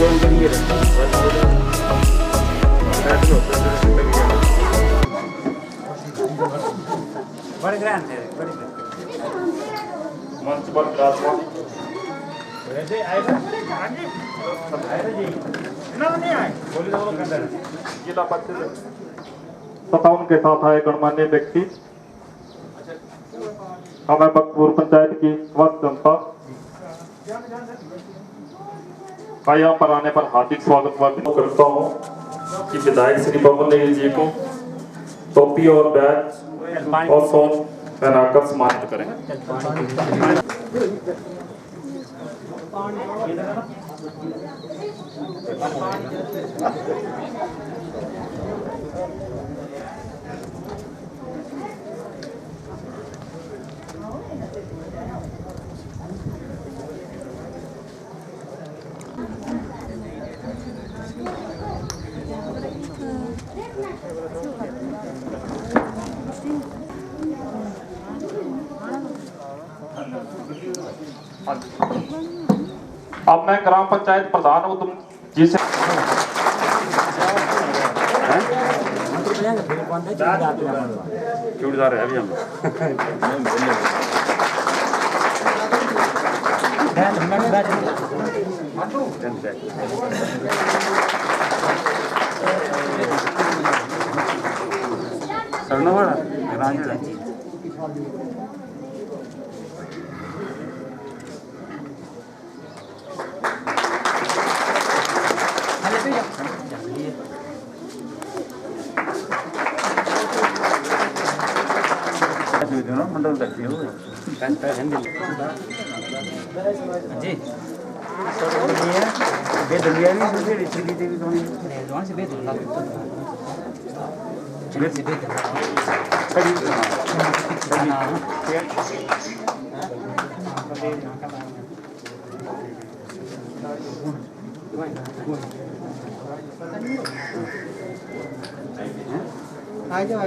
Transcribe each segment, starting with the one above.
मंच पर विराजमान जिला परिषद तथा उनके साथ आए गणमान्य व्यक्ति, हमें बख्तपुर पंचायत की स्वस्थ जनता का यहाँ पर आने पर हार्दिक स्वागत करता हूँ कि विधायक श्री पवन नील जी को टोपी और बैज और सोन पहनाकर सम्मानित करें। अब मैं ग्राम पंचायत प्रधान उद्यम जी से चूड़ीदार है अभी हम करना पड़ा मंडल तक हो जी बेदलिया भी श्री देवी दोनों से बेदलिया आ जाओ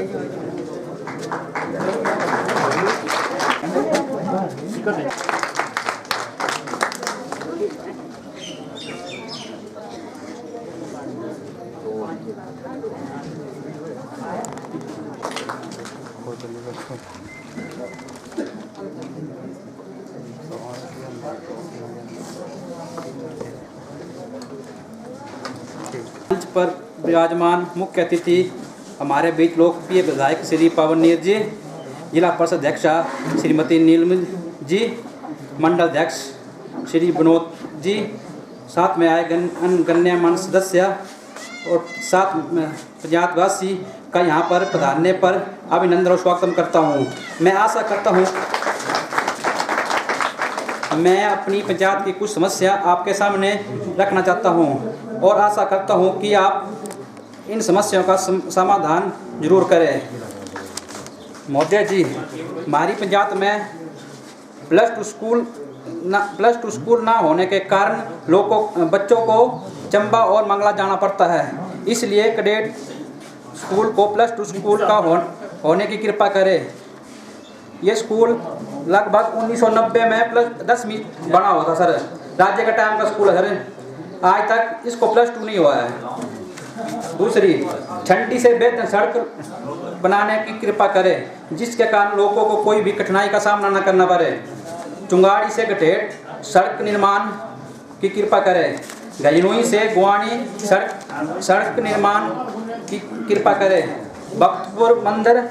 मंच पर विराजमान मुख्य अतिथि हमारे बीच लोकप्रिय विधायक श्री पवन नील जी, जिला परिषद अध्यक्षा श्रीमती नीलम जी, मंडल अध्यक्ष श्री विनोद जी, साथ में आए गणमान्य सदस्य और साथ पंचायतवासी का यहाँ पर पधारने पर अभिनंदन और स्वागत करता हूँ। मैं आशा करता हूँ मैं अपनी पंचायत की कुछ समस्या आपके सामने रखना चाहता हूँ और आशा करता हूँ कि आप इन समस्याओं का समाधान जरूर करें। महोदय जी, हमारी पंचायत में प्लस टू स्कूल ना होने के कारण बच्चों को चंबा और मंगला जाना पड़ता है, इसलिए कैडेट स्कूल को प्लस टू स्कूल का होने की कृपा करें। ये स्कूल लगभग 1990 में प्लस 10वीं बना हुआ था सर, राज्य का टाइम का स्कूल है सर, आज तक इसको प्लस टू नहीं हुआ है। दूसरी, छंटी से बेहतर सड़क बनाने की कृपा करें जिसके कारण लोगों को कोई भी कठिनाई का सामना न करना पड़े। चुंगाड़ी से गठेट सड़क निर्माण की कृपा करें। गजनोई से गुआनी सड़क निर्माण की कृपा करें। बख्तपुर मंदिर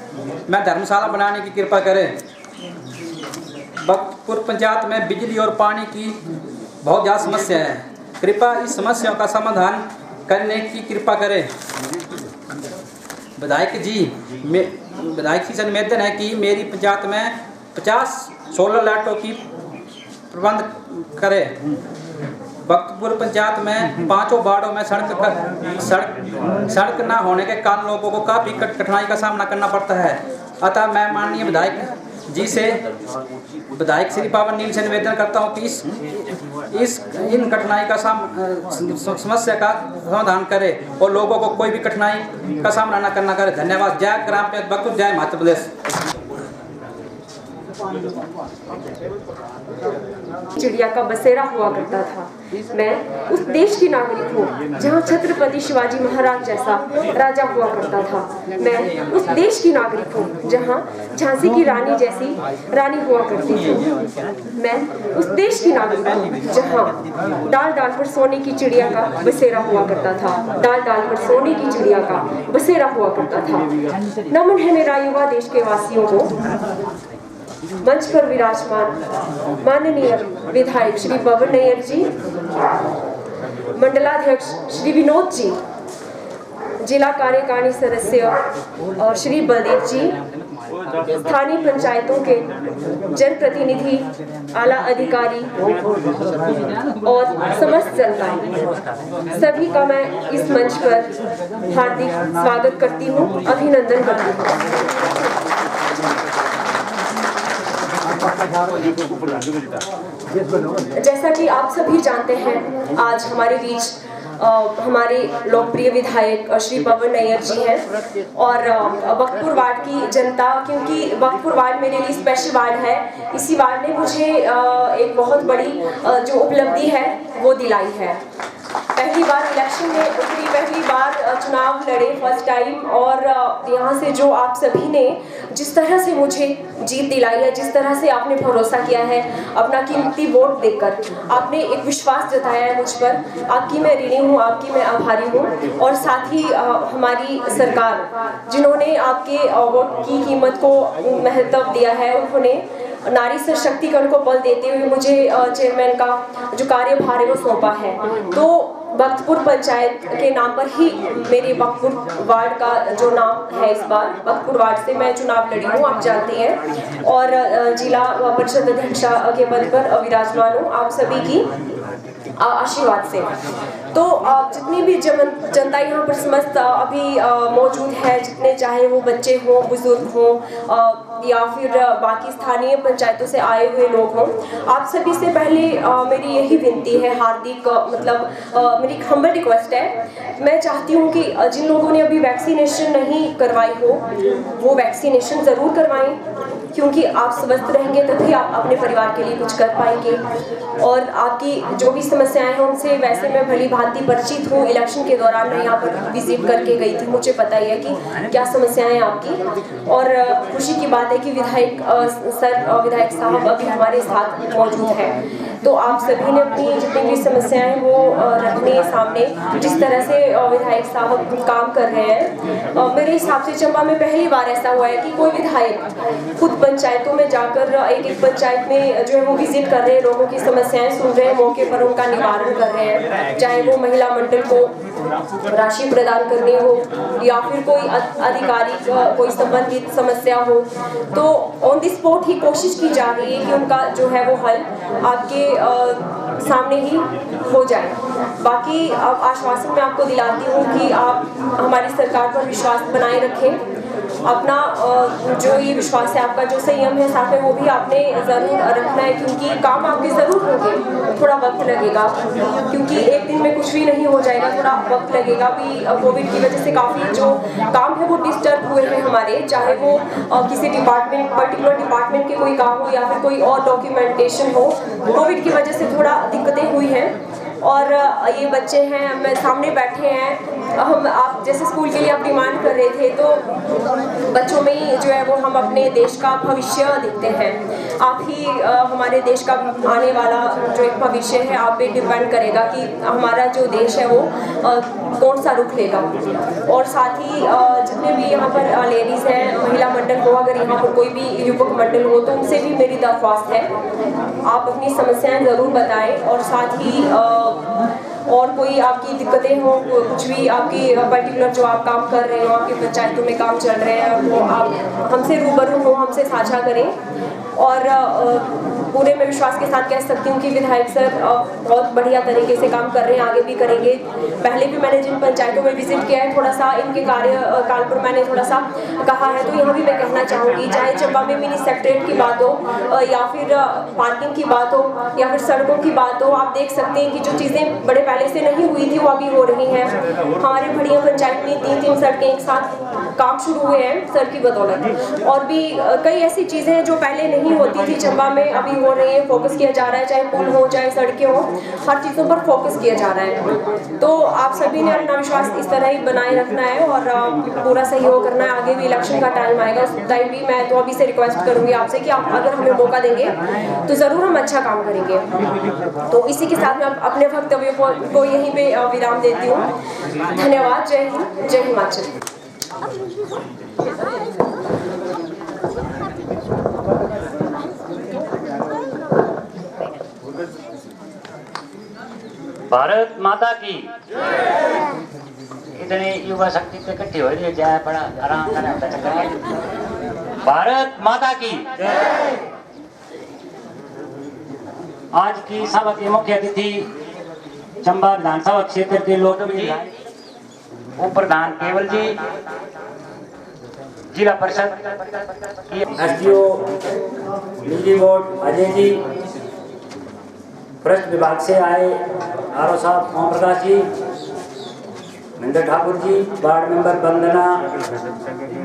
में धर्मशाला बनाने की कृपा करें। बख्तपुर पंचायत में बिजली और पानी की बहुत ज़्यादा समस्या है, कृपया इस समस्याओं का समाधान करने की कृपा करें। विधायक जी से निवेदन है कि मेरी पंचायत में 50 सोलर लाइटों की प्रबंध करें। बख्तपुर पंचायत में 5 वार्डों में सड़क न होने के कारण लोगों को काफ़ी कठिनाई का सामना करना पड़ता है। अतः मैं माननीय विधायक श्री पवन नील से निवेदन करता हूं कि इन कठिनाई का समस्या का समाधान करें और लोगों को कोई भी कठिनाई का सामना न करना करे। धन्यवाद। जय ग्राम पंचायत बख्तपुर, जय मध्य प्रदेश। चिड़िया का बसेरा हुआ करता था। मैं उस देश की नागरिक हूँ जहाँ छत्रपति शिवाजी महाराज जैसा राजा हुआ करता था। मैं उस देश की नागरिक हूँ जहाँ झांसी की रानी जैसी रानी हुआ करती थी। मैं उस देश की नागरिक हूँ जहाँ डाल डाल पर सोने की चिड़िया का बसेरा हुआ करता था। डाल डाल पर सोने की चिड़िया का बसेरा हुआ करता था। नमन है मेरा युवा देश के वासियों को। मंच पर विराजमान माननीय विधायक श्री पवन नैयर जी, मंडलाध्यक्ष श्री विनोद जी, जिला कार्यकारिणी सदस्य श्री बलदेव जी, स्थानीय पंचायतों के जनप्रतिनिधि, आला अधिकारी और समस्त जनता, सभी का मैं इस मंच पर हार्दिक स्वागत करती हूँ, अभिनंदन करती हूँ। जैसा कि आप सभी जानते हैं, आज हमारे बीच हमारे लोकप्रिय विधायक श्री पवन नैयर जी हैं और बख्तपुर वार्ड की जनता, क्योंकि बख्तपुर वार्ड मेरे लिए स्पेशल वार्ड है, इसी वार्ड ने मुझे एक बहुत बड़ी जो उपलब्धि है वो दिलाई है। पहली बार इलेक्शन में उतरी, पहली बार चुनाव लड़े, फर्स्ट टाइम, और यहाँ से जो आप सभी ने जिस तरह से मुझे जीत दिलाई है, जिस तरह से आपने भरोसा किया है, अपना कीमती वोट देकर आपने एक विश्वास जताया है मुझ पर, आपकी मैं ऋणी हूँ, आपकी मैं आभारी हूँ। और साथ ही हमारी सरकार जिन्होंने आपके वोट की कीमत को महत्व दिया है, उन्होंने नारी सशक्तिकरण को बल देते हुए मुझे चेयरमैन का जो कार्यभार है वो सौंपा है। तो बख्तपुर पंचायत के नाम पर ही मेरे बख्तपुर वार्ड का जो नाम है, इस बार बख्तपुर वार्ड से मैं चुनाव लड़ी हूँ, आप जानते हैं, और जिला परिषद अध्यक्षा के पद पर विराजमान हूँ आप सभी की आशीर्वाद से। तो जितनी भी जनता यहाँ पर समस्त अभी मौजूद है, जितने चाहे वो बच्चे हों, बुजुर्ग हों या फिर बाकी स्थानीय पंचायतों से आए हुए लोग हों, आप सभी से पहले मेरी यही विनती है, हार्दिक मेरी हम्बल रिक्वेस्ट है, मैं चाहती हूँ कि जिन लोगों ने अभी वैक्सीनेशन नहीं करवाई हो वो वैक्सीनेशन ज़रूर करवाएं, क्योंकि आप स्वस्थ रहेंगे तभी आप अपने परिवार के लिए कुछ कर पाएंगे। और आपकी जो भी समस्याएं हैं उनसे वैसे मैं भली भांति परिचित हूँ, इलेक्शन के दौरान मैं यहाँ पर विजिट करके गई थी, मुझे पता ही है कि क्या समस्याएं आपकी। और खुशी की बात है कि विधायक साहब अभी हमारे साथ मौजूद है, तो आप सभी ने अपनी जितनी भी समस्याएं वो रखने सामने, जिस तरह से विधायक साहब काम कर रहे हैं। मेरे हिसाब से चंबा में पहली बार ऐसा हुआ है कि कोई विधायक खुद पंचायतों में जाकर एक एक पंचायत में जो है वो विजिट कर रहे हैं, लोगों की समस्याएं सुन रहे हैं, मौके पर उनका निवारण कर रहे हैं, चाहे वो महिला मंडल को राशि प्रदान करनी हो या फिर कोई अधिकारी कोई संबंधित समस्या हो, तो ऑन द स्पॉट ही कोशिश की जा रही है कि उनका जो है वो हल आपके सामने ही हो जाए। बाकी आश्वासन मैं आपको दिलाती हूँ कि आप हमारी सरकार पर विश्वास बनाए रखें, अपना जो ये विश्वास है, आपका जो संयम है साथ में वो भी आपने ज़रूर रखना है, क्योंकि काम आपके ज़रूर होंगे, थोड़ा वक्त लगेगा, क्योंकि एक दिन में कुछ भी नहीं हो जाएगा, थोड़ा वक्त लगेगा। भी कोविड की वजह से काफ़ी जो काम है वो डिस्टर्ब हुए हैं हमारे, चाहे वो किसी डिपार्टमेंट पर्टिकुलर डिपार्टमेंट के कोई काम हो या फिर कोई और डॉक्यूमेंटेशन हो, कोविड की वजह से थोड़ा दिक्कतें हुई हैं। और ये बच्चे हैं, मैं सामने बैठे हैं, हम आप जैसे स्कूल के लिए आप डिमांड कर रहे थे, तो बच्चों में ही जो है वो हम अपने देश का भविष्य देखते हैं। आप ही हमारे देश का आने वाला जो एक भविष्य है, आप पे डिपेंड करेगा कि हमारा जो देश है वो कौन सा रुख लेगा। और साथ ही जितने भी यहाँ पर लेडीज़ हैं, महिला मंडल हो, अगर यहाँ पर कोई भी युवक मंडल हो, तो उनसे भी मेरी दरख्वास्त है आप अपनी समस्याएं ज़रूर बताएं। और साथ ही और कोई आपकी दिक्कतें हो, कुछ भी आपकी पर्टिकुलर जो आप काम कर रहे हो, आपकी पंचायतों में काम चल रहे हैं, वो आप हमसे रूबरू हो, हमसे साझा करें। और पूरे मैं विश्वास के साथ कह सकती हूँ कि विधायक सर बहुत बढ़िया तरीके से काम कर रहे हैं, आगे भी करेंगे। पहले भी मैंने जिन पंचायतों में विजिट किया है, थोड़ा सा इनके कार्यकाल पर मैंने थोड़ा सा कहा है, तो यहाँ भी मैं कहना चाहूँगी, चाहे चंबा में मिनी सेक्रेटरीट की बात हो या फिर पार्किंग की बात हो या फिर सड़कों की बात हो, आप देख सकते हैं कि जो चीज़ें बड़े पहले से नहीं हुई थी वो अभी हो रही हैं। हमारे भड़िया पंचायत में 3-3 सड़कें एक साथ काम शुरू हुए हैं सर की बदौलत, और भी कई ऐसी चीज़ें हैं जो पहले नहीं होती थी चंबा में, अभी हो रही है। फोकस किया जा रहा है, चाहे पुल हो चाहे सड़कें हो, हर चीज़ों पर फोकस किया जा रहा है। तो आप सभी ने अपना विश्वास इस तरह ही बनाए रखना है और पूरा सहयोग करना है। आगे भी इलेक्शन का टाइम आएगा, उस टाइम भी मैं तो अभी से रिक्वेस्ट करूँगी आपसे कि आप अगर हमें मौका देंगे तो ज़रूर हम अच्छा काम करेंगे। तो इसी के साथ मैं अपने वक्तव्य को यहीं पे विराम देती हूँ। धन्यवाद। जय हिंद, जय हिमाचल। भारत माता की। इतनी युवा शक्ति पे इकट्ठी हो रही है, जाए बड़ा आराम से। भारत माता की। आज की सभा के मुख्य अतिथि चंबा विधानसभा क्षेत्र के लोकप्रिय उप प्रधान केवल जी, जिला परिषद एसडीओ बिजली बोर्ड अजय जी, फॉरेस्ट विभाग से आए आरओ साहब ओम प्रकाश जी, महेंद्र ठाकुर जी, वार्ड मेंबर वंदना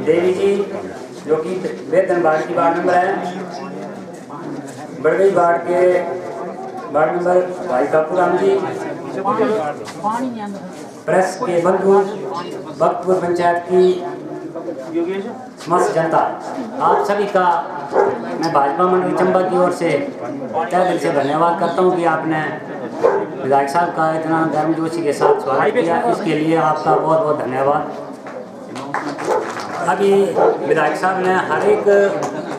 देवी जी जो कि वेतन वार्ड की वार्ड मेंबर है, बड़गई वार्ड के वार्ड मेंबर भाई कापूराम जी, प्रेस के बंधु, बख्तपुर पंचायत की समस्त जनता, आप सभी का मैं भाजपा मंडल चंबा की ओर से तहे दिल से धन्यवाद करता हूं कि आपने विधायक साहब का इतना गर्मजोशी के साथ स्वागत किया। इसके लिए आपका बहुत बहुत धन्यवाद। अभी विधायक साहब ने हर एक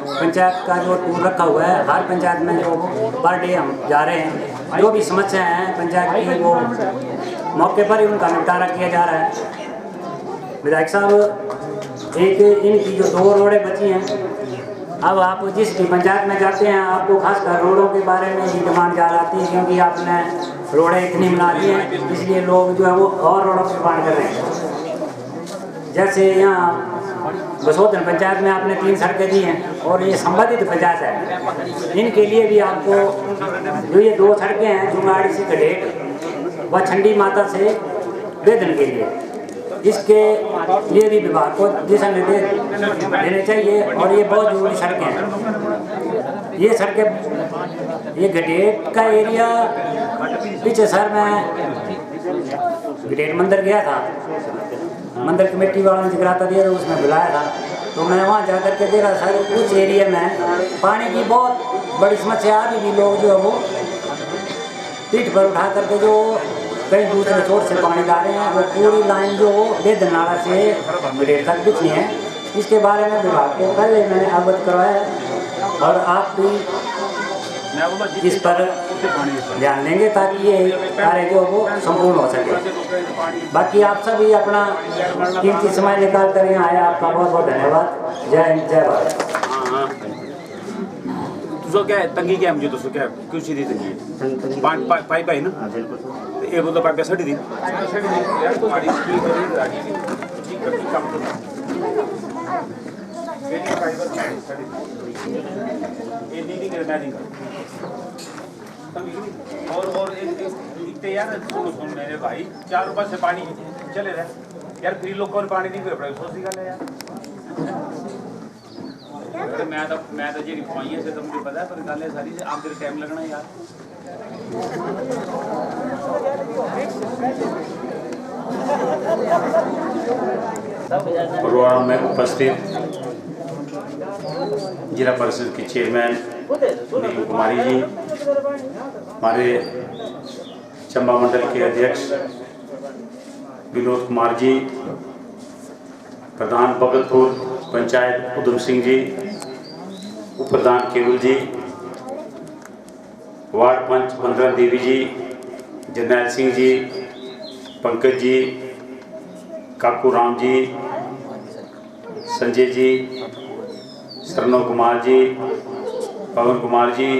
पंचायत का जो टूर रखा हुआ है, हर पंचायत में जो पर डे हम जा रहे हैं, जो भी समस्या हैं पंचायत की वो मौके पर ही उनका निपटारा किया जा रहा है। विधायक साहब एक इनकी जो 2 रोडें बची हैं, अब आप जिस भी पंचायत में जाते हैं आपको खासकर रोडों के बारे में ही डिमांड ज़्यादा आती है, क्योंकि आपने रोडें इतनी बना दी हैं, इसलिए लोग जो है वो और रोडों पर डिमांड कर रहे हैं। जैसे यहाँ बसोधन पंचायत में आपने 3 सड़कें दी हैं और ये संबंधित पंचायत है, इनके लिए भी आपको जो ये 2 सड़कें हैं जुंगाड़ी से गडेट व छंडी माता से वेदन के लिए, इसके लिए भी विभाग को दिशा निर्देश देने चाहिए। और ये बहुत जरूरी सड़कें हैं। ये सड़कें, ये गडेट का एरिया पीछे सर मैं गडेट मंदिर गया था, मंदिर कमेटी वालों ने जगराता दिया था, उसमें बुलाया था, तो मैं वहाँ जा कर के देखा सर उस एरिया में पानी की बहुत बड़ी समस्या। अभी भी लोग जो है वो पीठ पर उठा करके जो कई दूसरे सोर्स से पानी ला रहे हैं, वो पूरी लाइन जो वेदन नाला से गडेट तक बिछी है। इसके बारे में विभाग को पहले मैंने अवगत करवाया है और आप भी इस पर ध्यान देंगे ताकि ये कार्य जो वो संपूर्ण हो सके। बाकी आप सभी अपना कीमती समय निकाल कर यहाँ आए, आपका बहुत बहुत धन्यवाद। जय हिंद, जय भारत। तो क्या है तंगी क्या है मुझे तो क्या कुछ सीधी तंगी है पाइप है ना ये बोलते पाइप सड़ी थी और इतने यार सुन मेरे भाई 4 रुपये से पानी चले रहे यार, फ्री लोग को पानी नहीं पड़े सोची गल है यार। मैं तो जी पाइए से तो मुझे पता है, पर गल है सारी से आप तेरे टाइम लगना यार। प्रोग्राम में उपस्थित जिला परिषद के चेयरमैन नीलू कुमारी जी, हमारे चंबा मंडल के अध्यक्ष विनोद कुमार जी, प्रधान भगतपुर पंचायत उधम सिंह जी, उप प्रधान केवल जी, वार्ड पंच वंदना देवी जी, जरनैल सिंह जी, पंकज जी, काकू राम जी, संजय जी, सरनो कुमार जी, पवन कुमार जी,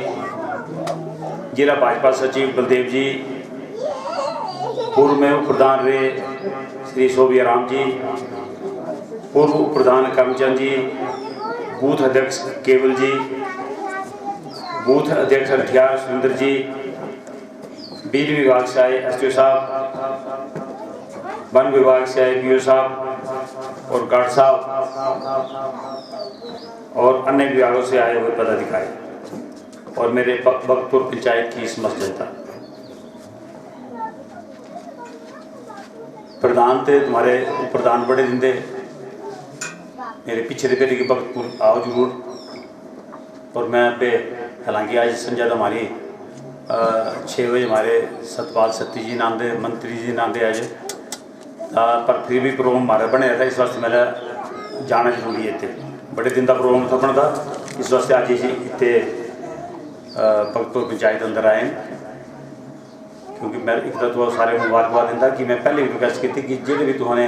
जिला भाजपा सचिव बलदेव जी, पूर्व में उप प्रधान रहे श्री शोभिया राम जी, पूर्व उप प्रधान करमचंद जी, बूथ अध्यक्ष केवल जी, बूथ अध्यक्ष हथियार सुरेंद्र जी, बिजली विभाग से आए एसटीओ साहब, वन विभाग से आए बीओ साहब और गार्ड साहब और अन्य विभागों से आए हुए पदाधिकारी और मेरे बख्तपुर पंचायत की समस्त जनता। प्रधान थे तुम्हारे प्रधान बड़े दिन दे मेरे पीछे दे पेरी के बख्तपुर आओ जरूर। और मैं पे हालांकि आज संजय हमारी 6 बजे हमारे सतपाल सत्ती जी नाम दे मंत्री जी नाम दे आज पर फिर भी प्रोग्राम हमारा बने था, इस वास्ते मेरा जाना जरूरी है। इतने बड़े दिन का प्रोग्राम था बनता, इस वास्ते अज इतने भगतपुर पंचायत अंदर आए क्योंकि मैं एक तो सारे मुबारकबाद दिता कि मैं पहले भी रिक्वेस्ट की कि जो भी तुमने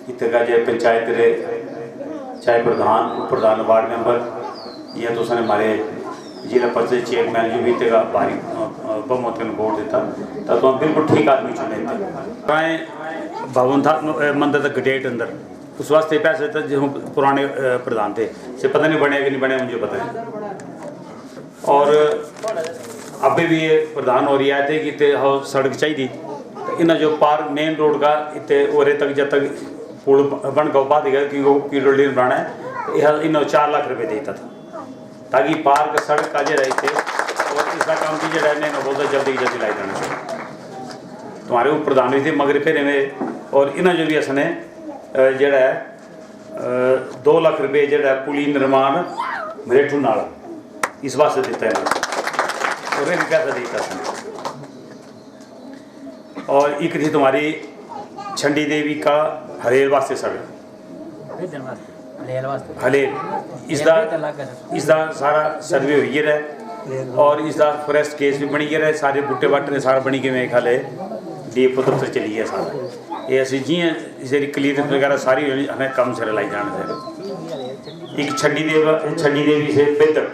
इतने का जो पंचायत के चाहे प्रधान उप प्रधान वार्ड मेंबर या तो उसने हमारे जिला परिषद चेयरमैन जो भी इतने का भारी बहुमत में वोट देता तो हम बिल्कुल ठीक आदमी चुने थे। भवन था मंदिर तक गेट अंदर, उस वास्ते पैसे था जो पुराने प्रधान थे से पता नहीं बने कि नहीं बने मुझे पता नहीं। और अभी भी ये प्रधान हो रही आए थे कि इतने सड़क चाहिए तो इन्हें जो पार मेन रोड का इतने ओरे तक जब तक पुल बन गौ बात गया कि वो किलोडीन बनाना है यह इन्हें 4 लाख रुपये देता था ताकि पार का सड़क का जो रहे थे और इसका काम की जो रहने बहुत जल्दी जल्दी लाई जाना चाहिए। तुम्हारे उप प्रधान भी थे मगर फिर में और इन्हें जो भी असने जड़ा है 2 लाख रुपये जड़ा पुली निर्माण मरेठू नाला इस वास्ते दिता है और एक पैसा देता। और एक थी तुम्हारी छंडी देवी का हलेल वास्ते सड़क हलेल इसका सारा सर्वे हुई रहा और इसका फॉरेस्ट केस भी बनी रहा, सारे बूटे बाटे सारा बनी के मेरे ख्याल डीएफओ दफ्तर चली गया सारा ये असी जी जी क्लीयरेंस वगैरह सारी हमें कम से लाई जाना है। एक छंडी देवी से बेहतर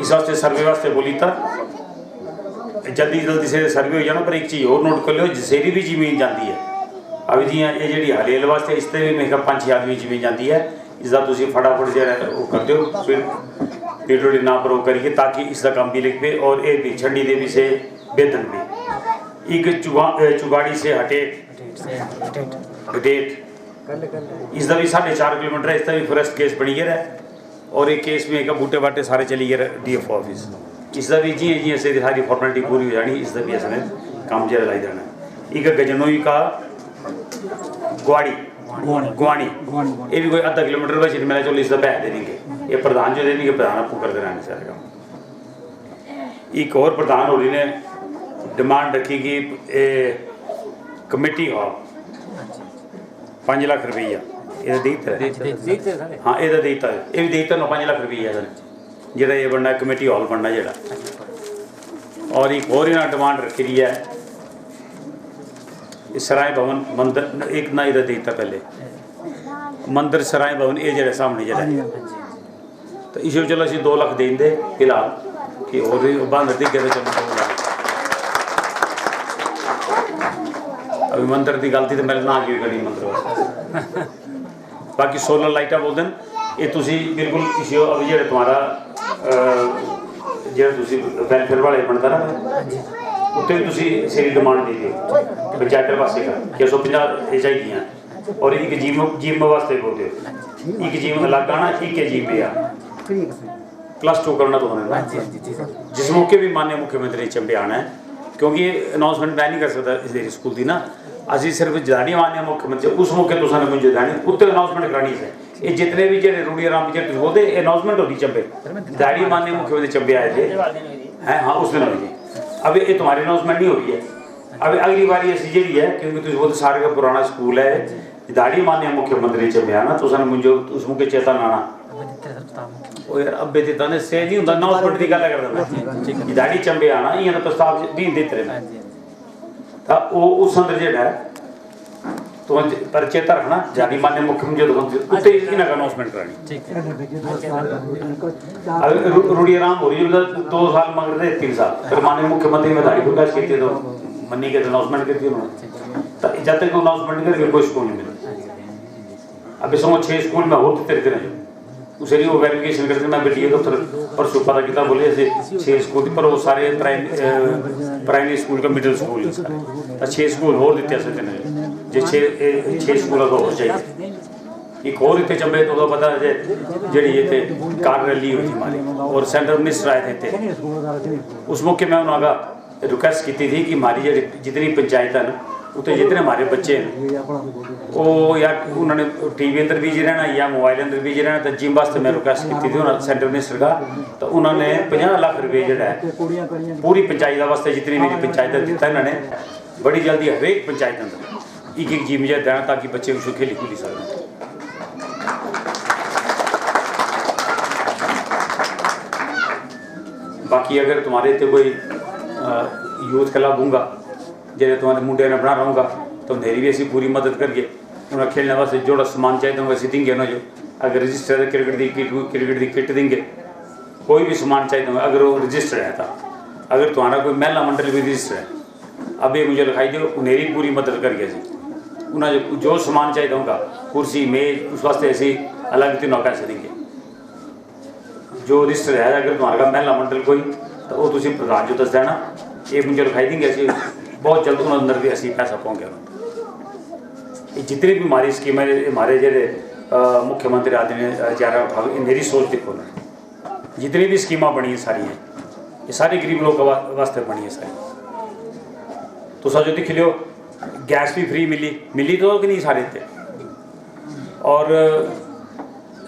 इस वास्ते सर्वे वास्ते बोली था जल्दी जल्दी से सर्वे हो जाना। पर एक चीज़ और नोट कर लो जसेरी भी जमीन जाती है अभी जी ये जी हलेल वास्ते इस भी मेरे 5-6 आदमी जमीन जाती है इसका तुम फटाफट जो वो कर दो फिर पीडब्ल्यूडी ना प्रो करिए ताकि इसका काम भी लिख पे। और ये भी छंडी देवी से बेदन भी एक चुगाड़ी से हटेट इसका भी 4.5 किलोमीटर है इसका भी फॉरेस्ट केस बनी गया है और एक केस में बूटे बाटे सारे चली गए डीएफओ ऑफिस इसका भी जी जी ऐसे सारी फॉर्मेलिटी पूरी हो जानी इसका भी असने काम जरा लाई जाना। एक गजनोई का गुआनी ये भी कोई आधा किलोमीटर बस मेरा चलो इसका पैसा दे देंगे ये प्रधान जो देंगे प्रधान आपको कर देना सारे काम। एक और प्रधान हो रही ने डिमांड रखी कि कमेटी हॉल 5 लाख रुपया ये देता हाँ ये देता ये भी देता 5 लाख रुपया सर जो ये बनना कमेटी हॉल बनना जरा। और एक और इन्हें डिमांड रखी रही है सराय भवन मंदिर एक ना इधर देता पहले मंदिर सराय भवन ये जरा सामने जरा तो इसे चलो असं 2 लाख देंगे फिलहाल कि और बंद दी गए चलो 2 लाख अभी मंदिर की गलती तो मेरे ना की गई मंदिर बाकी सोलर लाइटा बोलते हैं ये बिल्कुल किसी अभी जो तुम्हारा जो वेलफेयर वाले बनता ना उत्ते भी सेरी डिमांड दे दियो पंचायत वास्ते का 150 चाहिए और एक जिम वास्ते बोलते हो एक जिम अलग आना एक जिम पे +2 करना तो होना जिस मौके भी माननीय मुख्यमंत्री चंबे आना है क्योंकि अनाउंसमेंट मैं नहीं कर सकता इस स्कूल की ना असी सिर्फ जदानी माननीय मुख्यमंत्री उस मौके तो साने मुझे जदानी उत्ते अनाउंसमेंट करानी है। ये जितने भी जो रूढ़ी राम जी बोलते अनाउंसमेंट होती चंबे दाड़ी माननीय मुख्यमंत्री चंबे आए थे हैं हाँ उस दिन हुई थी। अब ये तुम्हारी अनाउंसमेंट नहीं हो रही है अब अगली बारी ऐसी जी है क्योंकि वो सारे का पुराना स्कूल है दाड़ी माननीय मुख्यमंत्री चंबे आना तो साने मुझे उस मौके चेतन आना ओ यार अब देता ने से नहीं होता अनाउंसमेंट की गल करदा मैं दाड़ी चंबे आना ये प्रस्ताव भी देते रहे तो वो उस अंदर जेड़ा तो पर चेता रखना जानी मान्य मुख्यमंत्री तो उत्ते इन्हें का अनाउंसमेंट करानी रूढ़ी आराम हो रही है 2 साल मगर रहे 3 साल फिर माननीय मुख्यमंत्री में धारी प्रकाश की तो मनी के अनाउंसमेंट करती उन्होंने जब तक अनाउंसमेंट करके कोई स्कूल नहीं मिला अभी समझ 6 स्कूल में और देते रहते हैं उसे वो वेरिफिकेशन करते मैं बेटी तो परसों पता किया बोले ऐसे 6 स्कूल पर वो सारे प्राइमरी स्कूल का मिडिल स्कूल 6 स्कूल और देते हैं जो 6 स्कूल को हो चाहिए एक और इतने चंबे तो पता है जी ये थे कार रैली हुई थी हमारी और सेंट्रल मिनिस्टर आए थे उस मौके में उन्होंने रिक्वेस्ट की थी कि हमारी जितनी पंचायत है ना उतने जितने हमारे बच्चे हैं वो या उन्होंने टीवी अंदर बिजी रहना या मोबाइल अंदर बिजी रहना तो जिम वास्ते मैं रिक्वेस्ट की थी उन्होंने सेंट्रल मिनिस्टर का तो उन्होंने 50 लाख रुपये जो है पूरी पंचायत वास्ते जितनी मेरी पंचायत दिता इन्होंने बड़ी जल्दी हरेक पंचायत अंदर एक जिम जो देना ताकि बच्चे कुछ खेली खुली सकें बाकी अगर तुम्हारे इतने कोई यूथ क्लब होगा जैसे तुम्हारे मुंडे ने बना रहूँगा तो मेरी भी ऐसी पूरी मदद करिए उन्हें खेलने वास्ते जोड़ा सामान चाहिए तो वैसे देंगे ना जो अगर रजिस्टर है क्रिकेट की किट देंगे कोई भी सामान चाहिए तो अगर वो रजिस्टर है था अगर तुम्हारा कोई महिला मंडल भी रजिस्टर है अब ये मुझे लिखाई दो मेरी पूरी मदद करिए जी उन्हें जो सामान चाहिए होगा कुर्सी मेज उस वास्ते ऐसे अलग 3 पैसे देंगे जो रजिस्टर है अगर तुम्हारा महिला मंडल कोई तो वो तुम प्रधान जो दस देना ये मुझे लिखाई देंगे ऐसे बहुत जल्द उन्होंने अंदर भी ऐसी पैसा पहुँच गया जितनी भी हमारी स्कीम है हमारे जेडे मुख्यमंत्री आदमी ज्यादा मेरी सोच देखो ना जितनी भी स्कीमां बनी है सारी हैं ये सारी गरीब लोग वास्ते बनी है सारी तो सजो दिख लियो गैस भी फ्री मिली तो कि नहीं सारे थे और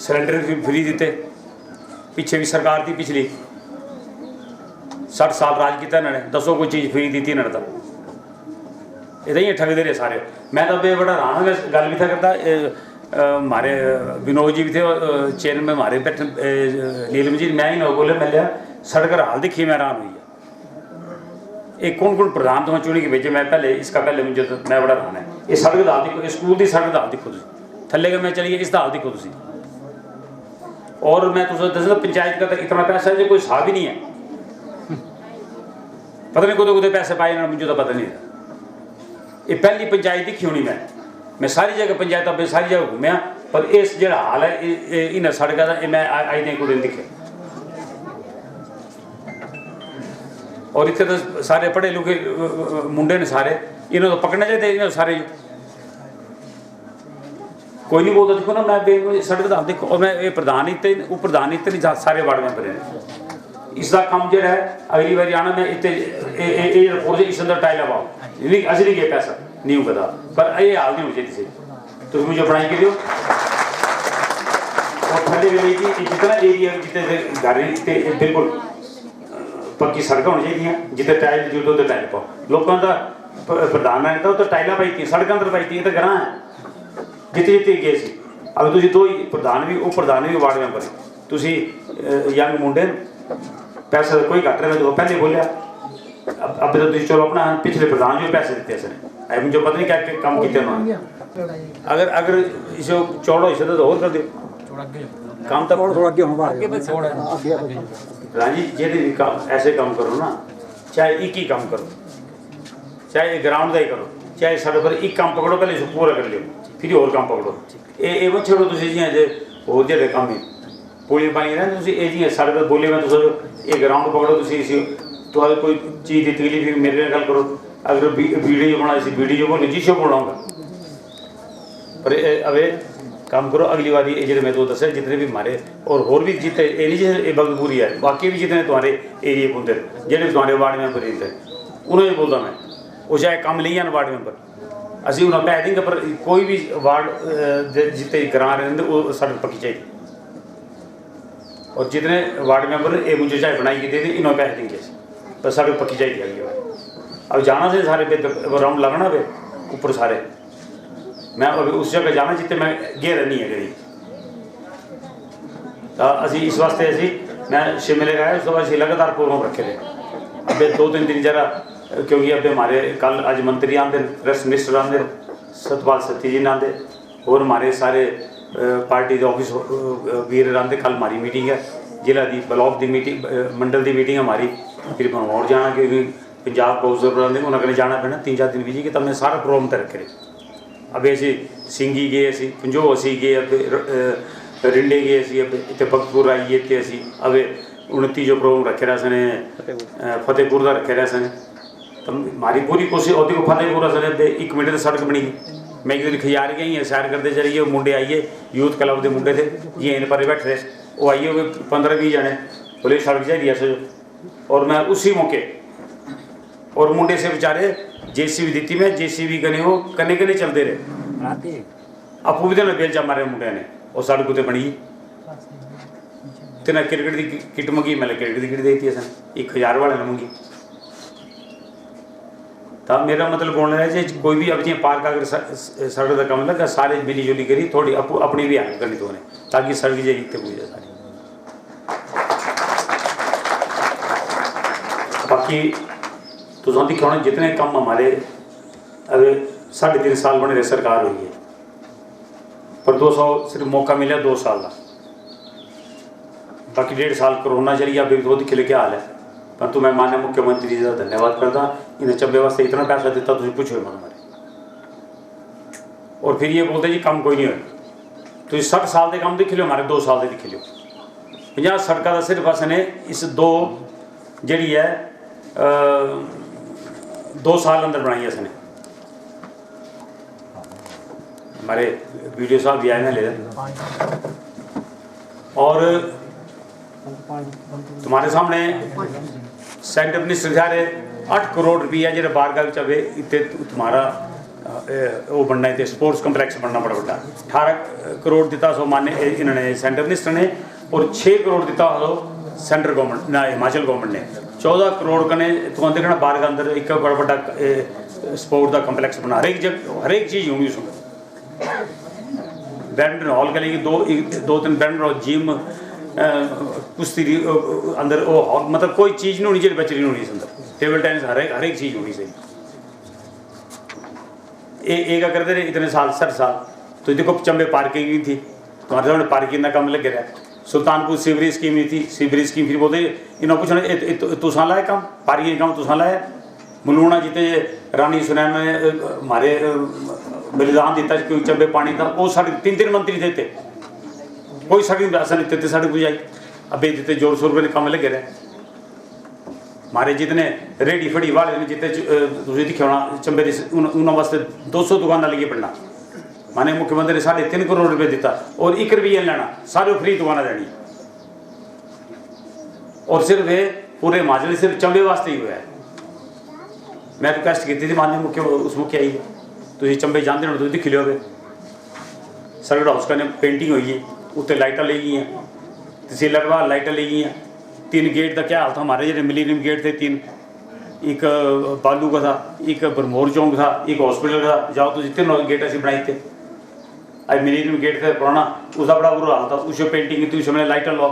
सिलेंडर भी फ्री देते पीछे भी सरकार थी पिछली 60 साल राज किया इन्होंने दसो कोई चीज़ फ्री दी थी इन्होंने तो इधर ही ठगते रहे सारे मैं तो बड़ा रहा मैं गल भी था करता हमारे विनोद जी भी थे चेयरमैन में हमारे बैठे नीलम जी मैं ही ना बोले मैं लिया सड़क हाल देखी मैं हैरान हुई है एक कौन प्रधान तो मैं चुनी के भेजे मैं पहले इसका पहले मुझे तो मैं बड़ा रहा है ये सड़क दाल देखो स्कूल की सड़क दाल देखो थले का मैं चलिए इस दाल देखो तुम और मैं तुझे दस पंचायत का तो इतना पैसा है जो कोई हिसाब ही नहीं है पता नहीं कुछ पैसे पाए ना मुझे तो पता नहीं था ये पहली पंचायत दिखी होनी मैं सारी जगह पंचायत सारी जगह घूमया पर इस जो हाल है इन्हें सड़क का मैं अज तक कोई दिन दिखे और इतने तो सारे पढ़े लिखे मुंडे ने सारे इन्होंने तो पकड़ना चाहिए इन्होंने सारे कोई नहीं बोलता देखो ना मैं सड़क का देखो और मैं ये प्रधान इतने सारे वार्ड मेंबर हैं इसका काम जो है अगली बार आना मैं इतने इस अंदर टाइल पाओ असली नहीं गया पैसा नहीं पता पर ये हाल नहीं होनी चाहिए तो मुझे बनाई के दियो और थले जितना एरिया जितने घर बिल्कुल पक्की सड़क होनी चाहिए जितने टाइल जरूरत उधर टाइल पाओ लोगों का प्रधान है तो टाइलें पाई थी सड़क अंदर पाई थी तो ग्रां है जितने जितने गए सी अब तुम 2 ही प्रधान भी वार्ड मैंबर तुम यंग मुंडे पैसा कोई घट रहा मैं तो पहले बोलिया अब तो चलो अपना पिछले प्रधान जो पैसे देते सर मुझे पता नहीं क्या काम किए उन्होंने अगर इसे चौड़ा हिस्सा तो और कर दो काम तो राजी जे ऐसे काम करो ना चाहे एक ही काम करो चाहे ग्राउंड का ही करो चाहे साढ़े पर एक काम पकड़ो पहले इसे पूरा कर लियो फिर और काम पकड़ो ये मत छोड़ो तुम जियां होर जो काम है पुली पानी ना जी साढ़े पर बोले मैं तो ये ग्राउंड पकड़ो तो कोई चीज़ की तकलीफ मेरे गल करो अगर वीडियो बना वीडियो बोलो जी शो बनाऊँगा पर अब काम करो अगली बार ये जो मैं तो दस जितने भी हमारे और होर भी जितने ये नहीं जो बगपूरी है बाकी भी जितने तुम्हारे एरिए होंगे जेडे तुम्हारे वार्ड मैंबर रहते उन्होंने बोलता मैं वो चाहे काम नहीं आन वार्ड मैंबर असी उन्हें पैसे देंगे पर कोई भी वार्ड जितने ग्रां रहते वो सड़क पक्की चाहिए और जितने वार्ड मैंबर ये मुझे चाहे बनाई की दे इन्होंने पैसे देंगे पर सड़क पक्की चाहिए अगली बार अब जाना से सारे पे राउंड लगना पे ऊपर सारे मैं अभी उस जगह जाना जितने मैं गए नहीं है कहीं तो असी इस वास्ते असी मैं शिमले गया उस बाद लगातार प्रोग्राम रखे थे अबे 2-3 दिन जरा क्योंकि अबे हमारे कल अज मंत्री आते रेस्ट मिनिस्टर आते सतपाल सत्ती जी नांदे और हमारे सारे पार्टी के ऑफिस वीर रांदे। कल हमारी मीटिंग है, जिला की ब्लॉक की मीटिंग, मंडल की मीटिंग हमारी, फिर मैं और जाना क्योंकि पंजाब काउंसिल रांदे उन्होंने जाना पैना 3-4 दिन बिजी कि तब मैं सारा प्रोग्राम तय करे। अब असी सिंगी गए, असी पंजो असी गए, अब रिंडे गए, असी अब इतने भगतपुर आइए, तो असी अब 29 जो प्रोग्राम रखे रहे सने फतेहपुर का रखे रहे सने। तो हमारी पूरी कोशिश होती को फतेहपुर सने 1 मिनट सड़क बनी। मैं एक दिन खियार गई है, सैर करते चलिए, वो मुंडे आइए यूथ क्लब के मुंडे थे जी इन पर बैठे, वो आइए वो 15-20 जने बोले सड़क चाहिए ऐसे। और मैं उसी मौके और मुंडे से बेचारे JCB दी मैं, JCB कने वो कने कने चलते रहे, आपू भी तो बेलचा मारे मुंडे ने, और सड़क उत्ते बनी। तेना क्रिकेट की किट मंगी, मैंने क्रिकेट की किट दी थी सन 1000 वाले ने मंगी। तो मेरा मतलब बोलना है जी कोई भी अब जी पार्क अगर सड़क का कम लगा सारे मिली जुली करी थोड़ी अपनी भी हेल्प करनी तो ताकि सड़क जी इतने पूरी जाए सारी। बाकी तो दिखा होना जितने काम हमारे अब 3.5 साल बने रहे सरकार हुई है, पर 200 सिर्फ मौका मिला 2 साल का। बाकी 1.5 साल कोरोना चली, अभी भी तो दिखे क्या हाल है। परंतु मैं माननीय मुख्यमंत्री जी का धन्यवाद करता, इन्हें चंबे वास्ते इतना पैसा दिता, तुम पूछो मन मारे। और फिर ये बोलते जी काम कोई नहीं हो, तुम 60 साल के काम दिख लो, हमारे 2 साल के दिख लो। 50 सड़क का सिर्फ असने इस 2 जी है 2 साल अंदर बनाई असने। हमारे वीडियो साहब भी आए ना ले, और तुम्हारे सामने सेंटर मिनिस्टर सारे 8 करोड़ रुपया जो बारगाह चवे इतने तुम्हारा वो बनना है, स्पोर्ट्स कम्पलैक्स बनना बड़ा बड़ा। 18 करोड़ दिता सो मान्य इन्होंने सेंटर मिनिस्टर ने, और 6 करोड़ दिता हो सेंट्रल गवर्नमेंट ना हिमाचल गवर्नमेंट ने। 14 करोड़ कने तो देखना बारगाह अंदर एक बड़ा बड़ा स्पोर्ट का कम्पलैक्स बना, हर एक चीज़ होनी उसमें। बैडमिंटन हॉल के लिए 2-3 बैडमिंटन हॉल, जिम, कुश्ती अंदर वो मतलब कोई चीज़ नहीं होनी चाहिए बच्चे नहीं होनी अंदर, टेबल टेनिस हर एक चीज़ होनी चाहिए। एक करते रहे इतने साल 60 साल। तो देखो चंबे पार्किंग भी थी, तुम्हारे सामने पार्किंग का काम लगे रहा। सुल्तानपुर सीवरेज स्कीम भी थी, सीवरेज स्कीम फिर बोलते इन्होंने पूछना तुसा लाया काम पार्किंग काम तुसा लाया। मलूना जिते रानी सुनैन ने हमारे बलिदान दिता क्यों चंबे पानी था, वो साढ़े 3 मंत्री देते, कोई सड़क ऐसा नहीं देते सड़क बुझाई। अबे देते जोर शोर पर काम लगे रहे। हमारे जितने रेडी फड़ी वाले ने जितने दिखे होना चंबे उन्होंने वास्ते 200 दुकाना लगी पड़ना। माने मुख्यमंत्री ने 3.5 करोड़ रुपये दिता, और 1 रुपया लेना, सारे फ्री दुकाना देनी। और सिर्फ ये पूरे हिमाचल सिर्फ चंबे वास्ते ही हुआ है। मैं रिक्वेस्ट की थी माननीय उस मुख्य आई तुम चंबे जानते हो, तुम दिख लियो सर्किट हाउस का पेंटिंग हुई है, उत्ते लाइटा ले गई हैं, तहसीलदार बाहर लाइटा ले गई हैं। 3 गेट का क्या हाल था हमारे जो मिलीनियम गेट थे 3, एक बालू का था, एक बरमोर चौंक था, एक हॉस्पिटल का। जाओ तो जितने गेट ऐसे बनाए थे, अब मिलीनियम गेट थे पुराना, उसका बड़ा बुरा हाल था। उसमें पेंटिंग थी, उसमें लाइटा लो,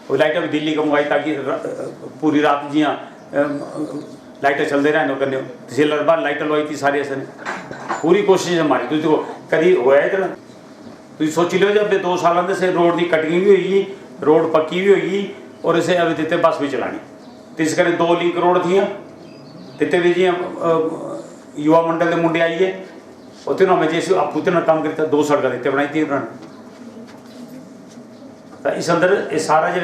वो लाइटा भी दिल्ली का मंगवाई ताकि पूरी रात जियाँ लाइटें चलते रहे करने। तहसीलदार बाहर लाइटा लवाई थी सारी ऐसे। पूरी कोशिश हमारी तुझे देखो कभी होया इतना तुम सोची लो जब 2 साल से रोड की कटिंग भी होगी, रोड पक्की भी होगी, और इसे अभी देते बस भी चलानी। तो इस करके 2 लिंक रोड थी देते भी जी युवा मंडल के मुंडे आइए, और तीनों में जैसे आपू तीनों काम करता 2 सड़क देते बनाई थी उन्होंने। तो इस अंदर ये सारा जो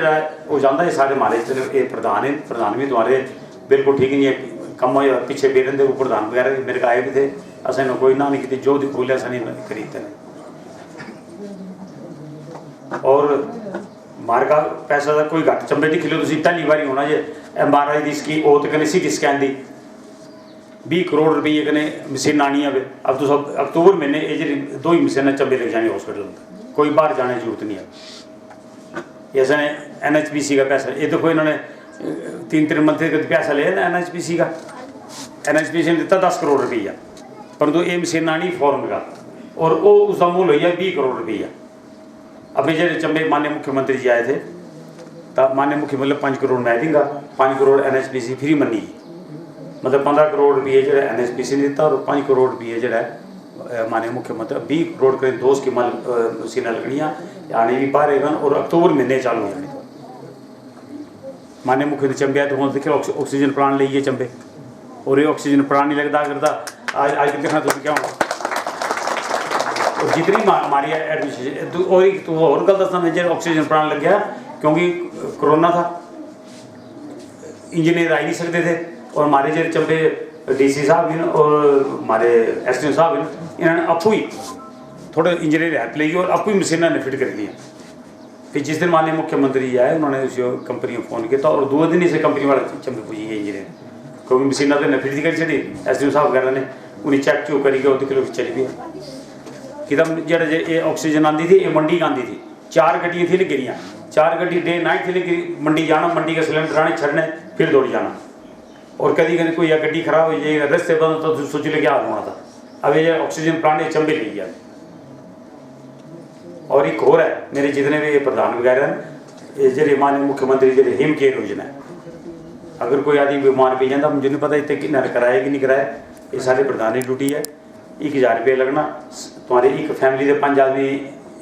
हो जाता है, सारे हमारे प्रधान है, प्रधान भी तुम्हारे बिल्कुल ठीक नहीं है। कम हो पीछे बेरन दे प्रधान वगैरह मेरे को आए भी थे, असं कोई ना नहीं की जो बोलिया असा नहीं खरीदते हैं। और मार का पैसा का कोई घट चंबे दिख लो तुम पहली बारी होना जे MRI की स्कीम वो तो कहने CT स्कैन की 20 करोड़ रुपये कने मशीन आनी है। अब तो सब अक्तूबर महीने ये जी 2 ही मशीन चंबे लग जानी हॉस्पिटल, कोई बाहर जाने की जरूरत नहीं है। ऐसा NHPC का पैसा ये देखो इन्होंने 3 मंत्री का पैसा लिया ना NHPC का। NHPC ने दिता 10 करोड़ रुपया, परंतु ये मशीन आनी फॉरन का, और वो उसका मूल हो गया 20 करोड़ रुपया। अभी जो चंबे माननीय मुख्यमंत्री जी आए थे, तब माननीय मुख्यमंत्री 5 करोड़ मैं दूंगा, 5 करोड़ NHPC फ्री मनी, मतलब 15 करोड़ रुपये जो NHPC ने दिता, और 5 करोड़ रुपये जो माननीय मुख्यमंत्री 20 करोड़ करीब दोस्त की माल मशीनें लगनियाँ आने भी पा रहेगा और अक्टूबर महीने चालू हो जाने। माननीय मुख्यमंत्री चंबे आए तो वहाँ देखे ऑक्सीजन प्लांट लीजिए चंबे, और ये ऑक्सीजन प्लांट नहीं लगता करता आज देखना तो क्या होगा। और जितनी हमारी एडमिशन और एक तो और गलत दस्ता में ऑक्सीजन प्लांट लग गया क्योंकि कोरोना था, इंजीनियर आ ही नहीं सकते थे, और हमारे जो चंबे DC साहब भी और हमारे SDO साहब भी इन्होंने आपू ही थोड़े इंजीनियर हेल्प लेगी और आपू ही मशीनें ने फिट कर दी। फिर जिस दिन माननीय मुख्यमंत्री जी आए उन्होंने उस कंपनी को फ़ोन किया और 2 दिन ही से कंपनी वाले चंबे पूछी है इंजीनियर, क्योंकि मशीनें तो फिट कर चढ़ी SDO साहब वगैरह ने उन्हें चेक चूक करी गए 2 किलो चली गई कि ये ऑक्सीजन आती थी, ये मंडी आती थी, 4 गड्डियाँ थी गिरियाँ, 4 गड्डी डे नाइट थी मंडी जाना, मंडी के सिलेंडर आने छड़ने फिर दौड़ जाना, और कभी कभी कोई गड्डी खराब हो जाएगी रस्ते बंद तो सोच ले क्या हाल होना था। अब ये ऑक्सीजन प्लांट ये चंबे ले गया। और एक और है मेरे जितने भी प्रधान वगैरह हैं, जो माननीय मुख्यमंत्री जो हिम केयर योजना है, अगर कोई आदमी बीमार पी जाता मुझे नहीं पता इतने किन्ना कराया कि नहीं कराया, ये सारे प्रधान की ड्यूटी है। 1000 रुपये लगना, तुम्हारे एक फैमिली के 5 आदमी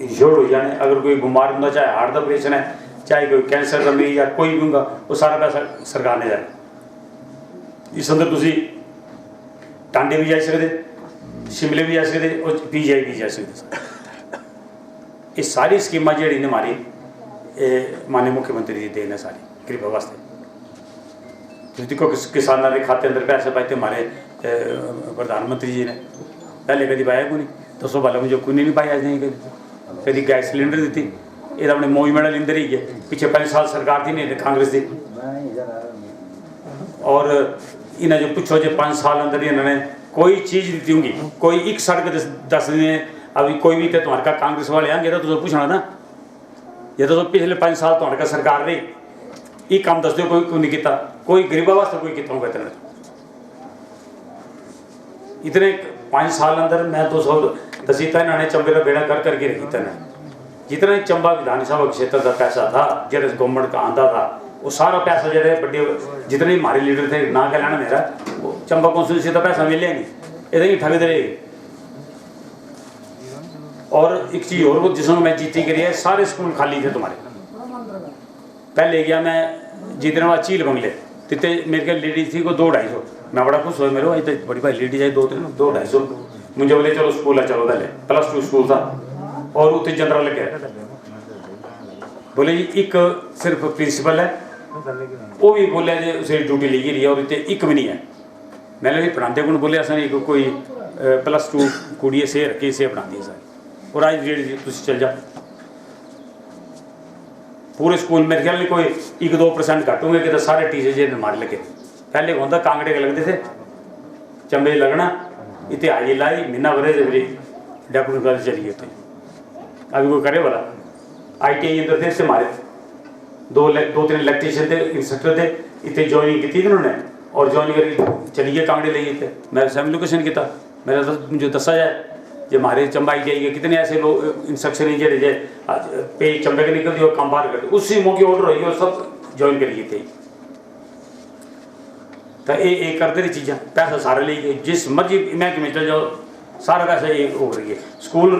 इंश्योर्ड हो जाने, अगर कोई बीमार होंगे चाहे हार्ट का ऑपरेशन है चाहे कोई कैंसर का मरीज या कोई भी होगा वो सारा पैसा सरकार ने जाए। इस अंदर तुम टांडे भी जा सकते, शिमले भी जा सकते और PGI भी जा सकते। ये सारी स्कीमां जी ने हमारी माननीय मुख्यमंत्री जी देने सारी गरीबों वास्ते। देखो किसानों के खाते अंदर पैसे पाए हमारे प्रधानमंत्री जी ने, पहले कभी पाया को नहीं, दसो वाला मुझे कोई नहीं पाया आज नहीं कभी गैस सिलेंडर दी, ये अपने मोई मेडल इंदर ही है। पीछे 5 साल सरकार थी नहीं कांग्रेस की, और इन्हें जो पूछो जो 5 साल अंदर इन्होंने कोई चीज़ दी होंगी, कोई एक सड़क दस दिन अभी कोई भी थे तुम्हारे का कांग्रेस वाले आएंगे तो पूछना ना, ये तो पिछले 5 साल तुम्हारे का सरकार रही ये काम दस दो कोई नहीं किया, कोई गरीबा वास्ते कोई कितना होगा इतने 5 साल अंदर मैं तो सब दसीता इन्होंने चंबे का बेड़ा कर करके रखी था। जितना चंबा विधानसभा क्षेत्र का पैसा था जो गवर्नमेंट का आंदा था वो सारा पैसा जो है बड़े जितने हमारे लीडर थे ना क्या लेना मेरा वो चंबा कॉन्स्टिट्यूंसी का पैसा मिले नहीं, इधर ही ठगते रहे। और एक चीज़ और वो जिसमें मैं जीती करी है, सारे स्कूल खाली थे तुम्हारे। पहले गया मैं जितने बाद चील बंगले तिते मेरे के लेडीज थी को 2-250, मैं बड़ा खुश हुआ मेरे को बड़ी भाई लेडीज आई 2-250 मुझे बोले चलो स्कूल है चलो पहले +2 स्कूल था और उत्ते जनरल लगे बोले जी एक सिर्फ प्रिंसिपल है वो भी बोले जी उसे ड्यूटी ली गई है और इतने एक भी नहीं है। मैंने भी पढ़ाते को बोले ऐसा नहीं कोई +2 कुड़ी से रखी से पढ़ाती है सर, और आज रेट तुम चल जाओ पूरे स्कूल मेरे ख्याल में कोई 1-2% घट होंगे कि तो सारे टीचर जे मार लगे। पहले होता कांगड़े के लगते थे चंबे लगना इतने आई लाई महीना भरे से फिर डेपुटी कॉलेज चली गए थे। अभी कोई करे वाला ITI अंदर थे से मारे 2-3 इलेक्ट्रीशियन थे इंस्ट्रक्टर थे इतने ज्वाइनिंग की थी उन्होंने और ज्वाइनिंग करके चली गए कांगड़े ले गए थे। मैं सेम लोकेशन किया मेरा मुझे दसा जाए जो हमारे चंबा ITI के कितने ऐसे लोग इंस्ट्रक्शन इंजीनियर जे पे चंबे के निकल दी और काम बाहर कर उसी मौके ऑर्डर हुई और सब ज्वाइन कर लिए थे। तो ये करते रही चीज़ा पैसा सारे ले गए जिस मर्जी महकमे चल जाओ सारा पैसा ये हो रही है। स्कूल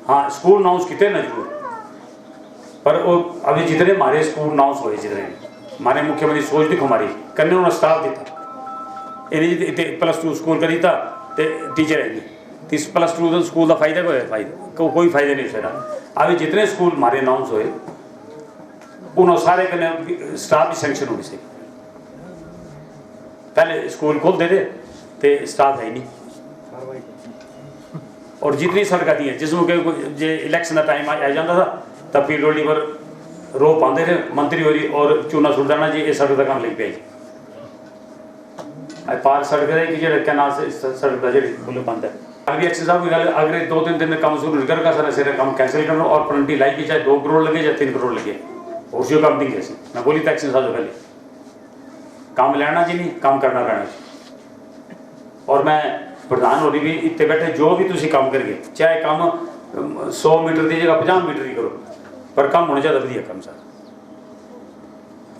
हाँ स्कूल अनाउंस किए ना जरूर पर वो अभी जितने हमारे स्कूल अनाउंस हुए जितने हमारे मुख्यमंत्री सोच देखो हमारी करने उन्होंने स्टाफ दिता इन्हें +2 स्कूल करी था तो टीचर है इस +2 स्कूल का फायदा कोई फायदा नहीं उसका। अभी जितने स्कूल हमारे अनाउंस हुए उन्होंने सारे कने स्टाफ भी सैंक्शन होने से पहले स्कूल खोलते थे तो स्टाफ है नहीं। और जितनी सड़क थी जिसमें जो इलेक्शन का टाइम आ जाता था तब पीडब्ल्यूडी पर रो पाते थे मंत्री होरी और चूना सुट जाना जी ये सड़क का काम लग पे पार सड़क है कि क्या नाम से सड़क का जी बोले पाते हैं। अभी एक्शन साहब की गल अगले 2-3 दिन में काम शुरू नहीं करेगा सर सिरे काम कैंसिल करना और पेनल्टी लाई की चाहे 2 करोड़ लगे या 3 करोड़ लगे और उसी काम नहीं जैसे मैं बोली था एक्शन साहब से पहले काम लेना जी नहीं काम करना पैना। और मैं प्रधान होनी भी इतने बैठे जो भी तुम काम करिए चाहे काम 100 मीटर की जगह 50 मीटर ही करो पर काम होना चाहिए वधिया काम सर।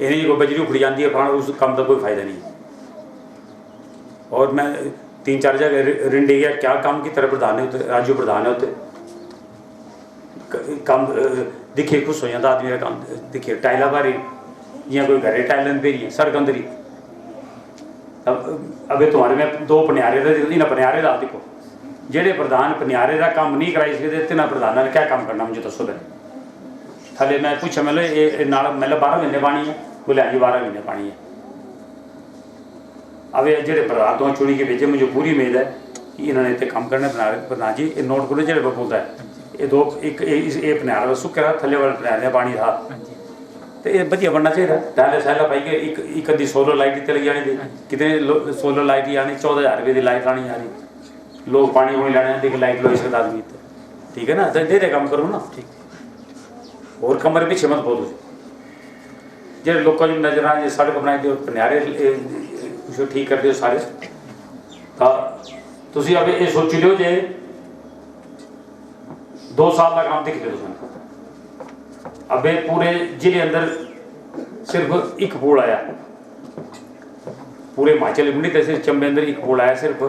ये नहीं कोई बजरी उखड़ी जाती है फलाना उस काम का कोई फायदा नहीं। और मैं 3-4 जगह रिंडी गया क्या काम की तरह प्रधान है उत्ते राज्य प्रधान है उत्ते काम दिखे खुश हो जाता आदमी का काम दिखे टाइला बारी या कोई घरे टाइलन पेरी सड़क अंदर ही अबे तुम्हारे में 2 पनियारे थे इन्हें पनियारे दा देखो जेडे प्रधान पनियारे का काम नहीं कराई सकते तिना प्रधान ने क्या काम करना मुझे दसो दे थले मैं पूछा मैं ये नाल मतलब 12 महीने पानी है बोले हाँ जी 12 महीने पानी है। अब ये जेडे प्रधान तो चुनी के भेजे मुझे पूरी उम्मीद है कि इन्होंने इतने काम करने प्रधान जी ये नोट करो जेडे बोलता है ये 2 एक पनियारा सुक्का थले वाले पनियारे पानी था तो ये बढ़िया बनना चाहिए टाइल सैला पाई के एक अद्धी सोलर लाइट इतने लगी जानी थी कितने सोलर लाइट ही आनी 14,000 रुपये की लाइट आनी यानी लोग पानी वही लाने देख लाइट लो इसके आदमी ठीक है ना तो दे काम करो ना ठीक और कमरे पीछे मत बोलो जो लोगों जो नजर आ सड़क बनाई दो पनियारे ठीक कर दो सारे तो अब ये सोची लो जे 2 साल का काम दिख लो अब पूरे जिले अंदर सिर्फ एक पुल आया पूरे हिमाचल में नहीं सिर्फ चंबे अंदर एक पुल आया सिर्फ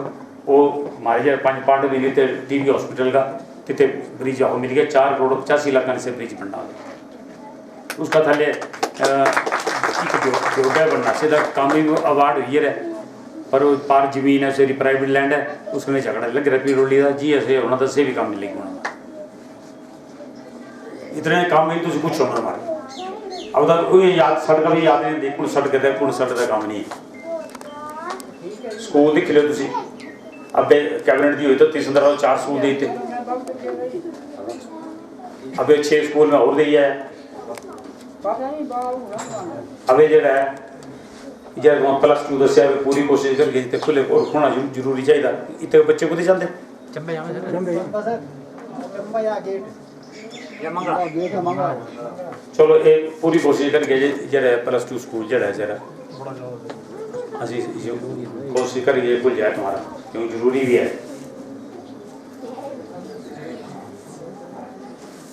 वो हमारे जो 5 पार्ट भी नहीं थे टीबी हॉस्पिटल का तिथे ब्रिज मिल गया 4 करोड़ 85 लाख से ब्रिज बनना उसका थले जोड़ा बनना सीधा कामी अवार्ड हुई है पर वो पार जमीन है सारी प्राइवेट लैंड है उसमें झगड़ा लग रहा है रोली का जी ऐसे होना तो से भी काम मिलेगी होना इतने काम नहीं तुम पूछो हमारे अब तो याद सड़क भी याद नहीं देखो सड़क है कौन सड़क का काम नहीं है स्कूल दिख लो तुम अब कैबिनेट दी हुई तो 3 स्कूल दी थे अब 6 स्कूल में और दी है अब जरा है जब +2 दसिया पूरी कोशिश करके खुले और होना जरूरी चाहिए इतने बच्चे को चलते चलो ये पूरी कोशिश करके जरा +2 स्कूल जरा जरा असी कोशिश करिए खुल जाए तुम्हारा क्यों जरूरी भी है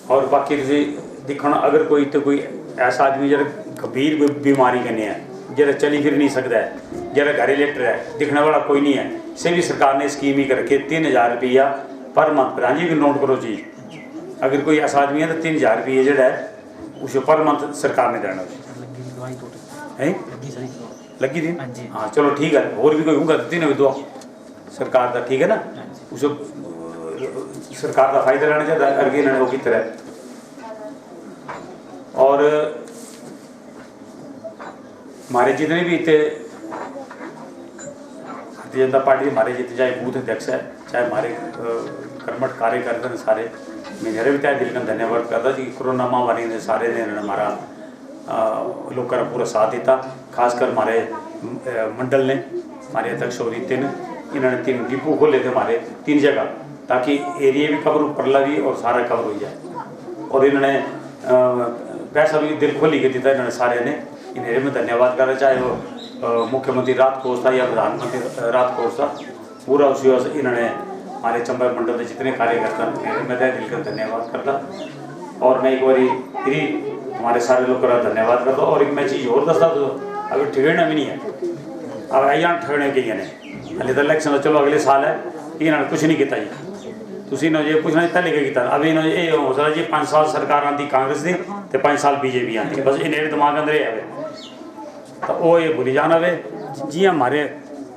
और बाकी दिखना अगर कोई ऐसा आदमी जरा गंभीर बीमारी करने है जरा चली फिर नहीं सकता है जरा घरे लेटर है दिखने वाला कोई नहीं है से भी सरकार ने स्कीम ही कर रखी 3,000 रुपया पर मंथ पर जी नोट करो जी अगर कोई ऐसा आदमी है तो 3,000 रुपये जरा है उसे पर मंथ सरकार ने देना है लगी थी हाँ चलो ठीक है और भी कोई होगा तो तीन दो सरकार का ठीक है ना उसे सरकार का फायदा लेना चाहिए अगे लेना वो की तरह और हमारे जितने भी इतने भारतीय जनता पार्टी हमारे जितने चाहे बूथ अध्यक्ष है चाहे हमारे कर्मठ कार्यकर्ता हैं सारे मैं मेरे भी तय दिल का धन्यवाद करता जी कोरोना महामारी ने सारे ने हमारा लोगों का पूरा साथ दिता खासकर हमारे मंडल ने हमारे अध्यक्ष और ने इन्होंने 3 डिपो खोले थे हमारे 3 जगह ताकि एरिया भी कवर परला भी और सारा कवर हो जाए और इन्होंने पैसा भी दिल खोली के दिता इन्होंने सारे ने इन्हें में धन्यवाद करना चाहे वो मुख्यमंत्री राहत कोष था या प्रधानमंत्री राहत कोष था पूरा उसी इन्होंने हमारे चंबा मंडल के जितने कार्यकर्ता मैं दिल का धन्यवाद करता और मैं एक बार फिर हमारे सारे लोग का धन्यवाद करता और एक मैं चीज़ और दसता तो अभी ठगना भी नहीं है अब यहाँ ठगने के हाले तो इलेक्शन चलो अगले साल है इन्होंने कुछ नहीं किया जी तुम ये पुछना पहले क्या किया अभी ये हो सकता जी 5 साल सरकार आती कांग्रेस की तो 5 साल बीजेपी आती बस इन्हें दिमाग अंदर ही है तो वो ये भूली जाना वे जी हमारे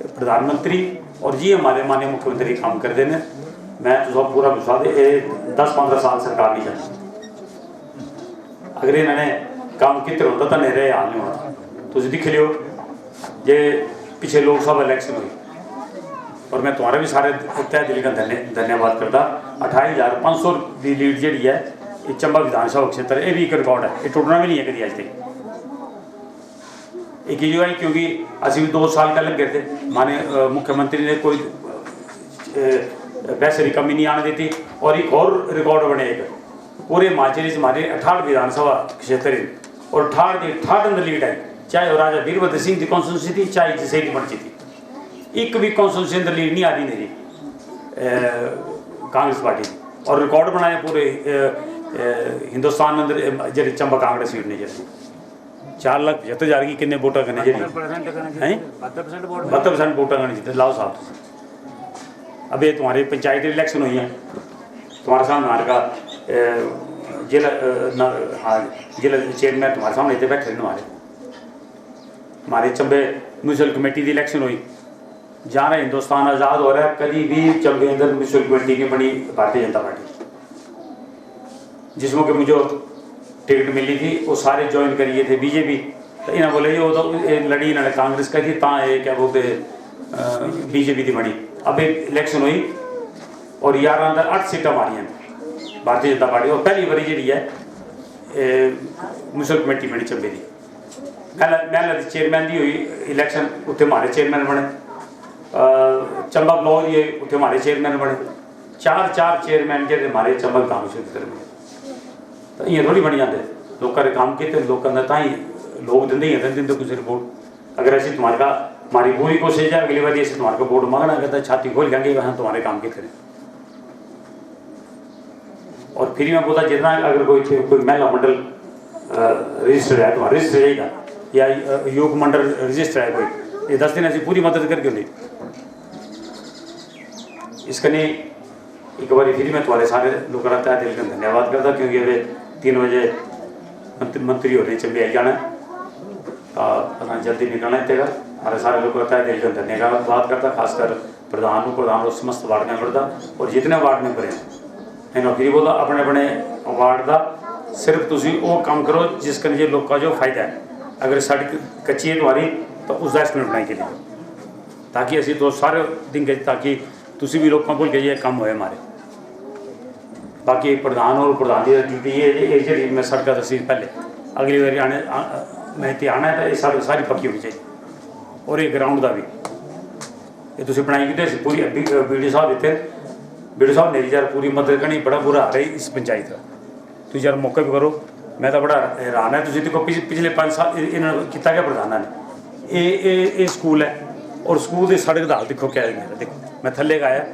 प्रधानमंत्री और जी हमारे माननीय मुख्यमंत्री काम करते हैं मैं तो पूरा विश्वास 10-15 साल सरकार नहीं जाती अगर इन्होंने काम कितने होता तो नहीं रहे हाल नहीं होना तुम दिख लियो जे पिछले लोकसभा इलेक्शन हुई और मैं तुम्हारा भी सारे तय दिल का धन्यवाद करता 28,500 की लीड जी है ये चंबा विधानसभा क्षेत्र ये भी एक रिकॉर्ड है ये टूटना भी नहीं है कभी आज तक एक ही है क्योंकि अभी भी 2 साल का लग गए थे माने मुख्यमंत्री ने कोई पैसे की कमी नहीं आने देती और एक और रिकॉर्ड बने एक पूरे हिमाचल से हमारे 68 विधानसभा क्षेत्र और 68 अंदर लीड आई चाहे वो राजा वीरभद्र सिंह की कॉन्स्टिट्यूंसी थी चाहे जसैली बंची थी एक भी कॉन्स्टिट्यूंसी अंदर लीड नहीं आ रही मेरी कांग्रेस पार्टी और रिकॉर्ड बनाए पूरे हिंदुस्तान में अंदर जो चंबा कांग्रेस सीट ने जैसे 4,75,000 की कितने वोटा करने चाहिए 72% वोटा करने चाहिए लाओ साहब अब ये तुम्हारे पंचायत इलेक्शन हुई है, तुम्हारे सामने हमारे का जिला हाँ जिला चेयरमैन तुम्हारे सामने इतने बैठे हमारे चंबे म्यूनसिपल कमेटी की इलेक्शन हुई, जहाँ रहा हिंदुस्तान आज़ाद हो रहा है, कभी भी चंबे अंदर म्यूनसिपल कमेटी की बनी भारतीय जनता पार्टी, जिसमें कि मुझे टिकट मिली थी वो सारे ज्वाइन करिए थे बीजेपी। तो इन्हें बोले वो तो लड़ी इन्होंने कांग्रेस का थी, ता ये क्या बोलते बीजेपी थी बनी। अब एक इलेक्शन हुई और 11 अंदर 8 सीटें मारी हैं भारतीय जनता पार्टी, और पहली बारी जी है म्यूनसिपल कमेटी बनी चंबे की। मैं चेयरमैन की हुई इलेक्शन, उत्थे हमारे चेयरमैन बने, चंबा ब्लॉक दिए उत्थे हमारे चेयरमैन बने, 4 चेयरमैन जो हमारे चंबा काउंसिल के तरफ। तो ये थोड़ी बनी जाते लोगों ने काम किए, लोगों ने ताई लोग देंगे ही देंगे कुछ रिपोर्ट। अगर ऐसी तुम्हारे का हमारी पूरी कोशिश है, अगली बार ऐसे तुम्हारे को वोट मांगना कहता है छाती खोल जाएंगे वहाँ तुम्हारे काम के करें। और फिर मैं बोलता जितना अगर कोई महिला मंडल रजिस्टर है तुम्हारा रजिस्टर रहेगा, या युवक मंडल रजिस्टर है कोई, ये 10 दिन ऐसी पूरी मदद करके ली। इसका नहीं एक बार फिर मैं तुम्हारे सारे लोगों का तहे दिल का धन्यवाद करता, क्योंकि अभी 3 बजे मंत्री हो रहे चंबे आई जाना है, अपना जल्दी निकलना है तेरा। हमारे सारे लोगों का तहे दिल का धन्यवाद करता, खासकर प्रधान और समस्त वार्ड मेंबर का, और जितने वार्ड मेंबर हैं इन्होंने फिर बोला अपने अपने वार्ड का सिर्फ तुम वो काम करो जिसका लिए लोग का जो फायदा है। अगर सड़क कच्ची है तुम्हारी तो उसका एस्टीमेट बनाई के लिए, ताकि असी तो सारे दिन गए ताकि तुम भी लोगों को ये काम होए हमारे। बाकी प्रधान और प्रधान की ड्यूटी ये जी मैं सड़क दसी पहले अगली बार आने मैं आना है तो ये सड़क सारी पक्की होनी चाहिए, और ये ग्राउंड का भी ये तुम बनाई की पूरी बीडीओ साहब इतने बीडीओ साहब ने यार पूरी मदद करनी, बड़ा बुरा हाल है इस पंचायत का। तुम यार मौका भी करो, मैं तो बड़ा हैरान है। तुम देखो पिछले 5 साल इन्होंने किया क्या प्रधान ने, ये स्कूल है और स्कूल की सड़क का हाल देखो क्या है। देखो मैं थले का आया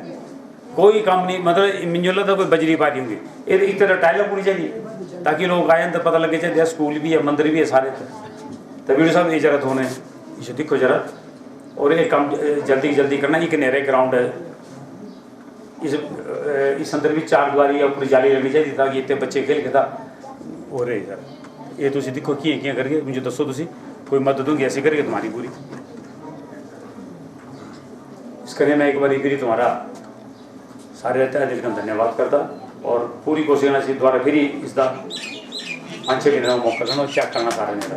कोई काम नहीं, मतलब मिंजोला तो कोई बजरी पारी होंगी, ये एक तरह टाइलें पूरी चाहिए ताकि लोग आए तो पता लगे चाहिए स्कूल भी है मंदिर भी है सारे। तो वीडियो साहब ये जरा होने इसे देखो जरा, और ये काम जल्दी करना। एक नेरे ग्राउंड है इस अंदर भी 4 दीवारी या पूरी जाली लगनी चाहिए ताकि इतने बच्चे खेल के था हो रहे यार। ये तुम देखो किए करके मुझे दसो, तुम कोई मदद दूंगी ऐसी करके तुम्हारी पूरी। इस करके मैं एक बार फिर तुम्हारा सारे तहे दिल का धन्यवाद करता, और पूरी कोशिश दोबारा फिर इसका 5-6 महीने का मौका करना और चेक करना सारे मेरा।